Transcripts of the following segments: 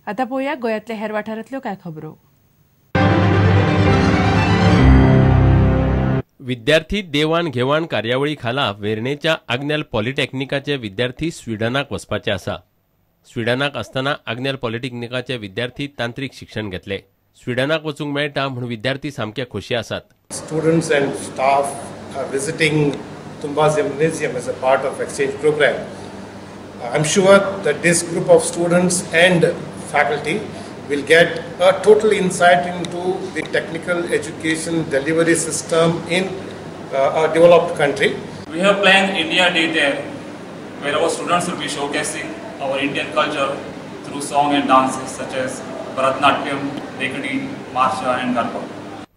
आता पळोवया गोंयांतल्या हेर वाठारांतल्यो कांय खबरो. विद्यार्थी देवाण घेवाण कार्यावळी खाला वेर्णेच्या आग्नेल पॉलिटेक्निकाचे विद्यार्थी स्विडनाक वचपाचे आसा. स्विडनाक आसतना आग्नेल पॉलिटेक्निकाचे विद्यार्थी तांत्रीक शिक्षण घेतले. स्विडनाक वचूंक मेळटा म्हूण विद्यार्थी सामके खोशी आसात. Students and staff are visiting Tumba Gymnasium as a part of exchange program. I'm sure that this group of students and faculty will get a total insight into the technical education delivery system in a developed country. We have planned India Day there, where our students will be showcasing our Indian culture through song and dances such as Bharatanatyam, Dekadi, Marsha and Garba.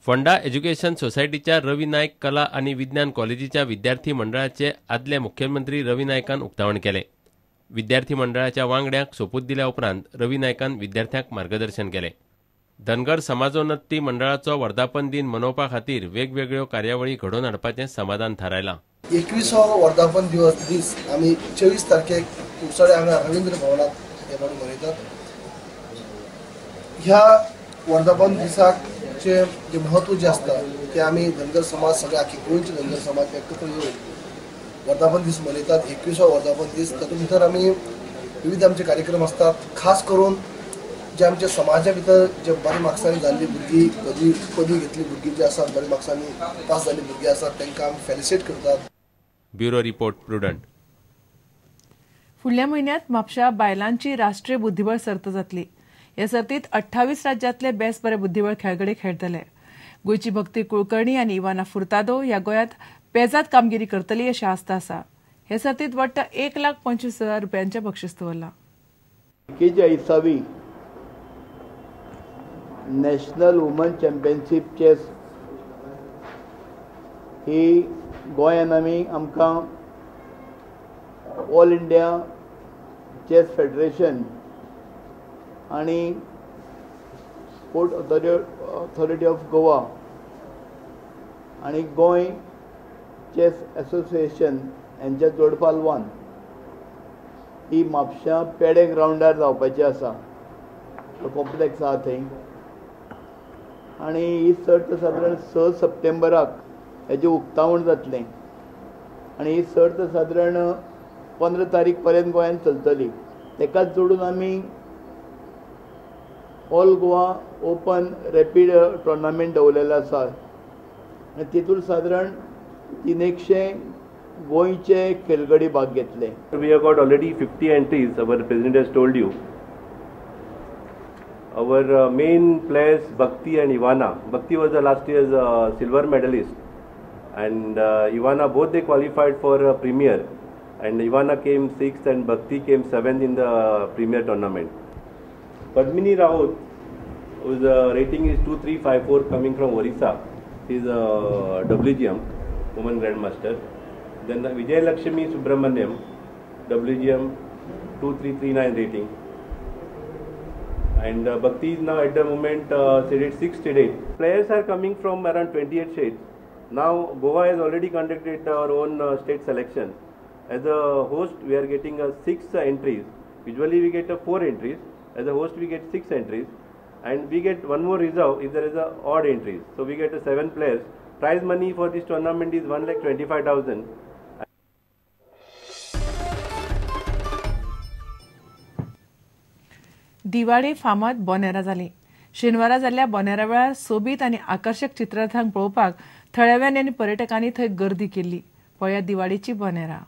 Phonda education सोसायटीच्या रवी नायक कला आणि विज्ञान कॉलेजीच्या विद्यार्थी मंडळाचे आदले मुख्यमंत्री रवी नायकान उक्तावण केले. विद्यार्थी मंडळाच्या वांगड्यांक सोपूत दिल्या उपरांत रवी नायकान विद्यार्थ्यांक मार्गदर्शन केले. धनगर समाजोन्नती मंडळाचो वर्धापन दिन मनोवपा खातीर वेगवेगळ्यो कार्यावळी घडोवन हाडपाचें समाधान थारायलां. 21वा वर्धापन दीस आमी 24 तारखेक कुडचडे हांगा रवींद्र भवनात हे मनयतात. ह्या वर्धापन दिसाक जे महत्व जे आसता ते आमी धनगर समाज सगळे आख्खे गोंयचे धनगर समाज एकत्र येवन वर्धापन दीस मनयतात. 21वा वर्धापन दीस तातूंत भितर आमी विविध आमचे कार्यक्रम आसतात. खास करून जे आमच्या समाजा भितर जे बरे मार्क्सांनी जाल्ली भुरगीं पदवी घेतली भुरगीं जे आसात बरे मार्क्सांनी पास जाल्ली भुरगीं आसात तांकां आमी फेलिसिट करतात. Bureau report prudent. फुडल्या म्हयन्यांत म्हापशा बायलांची राष्ट्रीय बुद्धीबळ सर्त जातली. ह्या सर्तींत 28 राज्यांतले बेस्ट बरे बुद्धीबळ खेळगडे खेळटले. गोंयची भक्ती कुलकर्णी आनी इवाना फुर्तादो ह्या गोंयांत पेजात कामगिरी करतली अशी आस्त आसा. ह्या सर्तींत वट्ट 1,25,000 रुपयांचें बक्षीस दवरलां. 41वी नॅशनल वुमन चॅम्पियनशीप चेस ही गोंयांत आमकां ऑल इंडिया चेस फेडरेशन आणि स्पोर्ट ऑथॉरिटी ऑफ गोवा आणि गोंय चेस एसोसिएशन यांच्या जोडपालवान ही म्हापशा पेडे ग्राउंडार जावपाची आसा. कॉम्प्लेक्स आहा थंय आणि ही सर्त सादारण 6 सप्टेंबराक हेजें उक्तावण जातलें आणि ही सर्त सादारण 15 तारीख पर्यंत गोंयांत चलतली. तेकाच जोडून आमी all Goa open rapid tournament दवरलेलो आसा आनी तितूंत सादारण 300 गोंयचे खेळगडे भाग घेतले. We have got already 50 entries. Our president has told you. Our main players Bhakti and Ivana. Bhakti was the last year's silver medalist, and Ivana both they qualified for Premier, and Ivana came 6th and Bhakti came 7th in the Premier tournament. Padmini Raut, whose rating is 2354, coming from Orissa. She is a WGM, woman grandmaster. Then Vijay Lakshmi Subramaniam, WGM 2339 rating. And Bhakti is now at the moment seated 6th state. Players are coming from around 28 states. Now Goa has already conducted our own state selection. As a host, we are getting 6 entries. Usually we get 4 entries. As a host, we get 6 entries, and we get one more reserve if there is a odd entries. So we get 7 players. Prize money for this tournament is 1,25,000. Diwali फामाद बोनेरा जाली. शेनवारा जाल्ल्या बोनेरा वेळार सोबीत आनी आकर्षक चित्ररथांक पळोवपाक थळाव्यांनी आनी पर्यटकांनी थंय गर्दी केल्ली. पळयात दिवाळीची बोनेरा.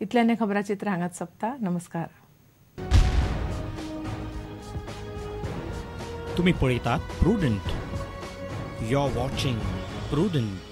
इतल्याने खबराचित्र हांगाच सोंपता. नमस्कार. तुम्ही पळयतात Prudent. You are watching prudent.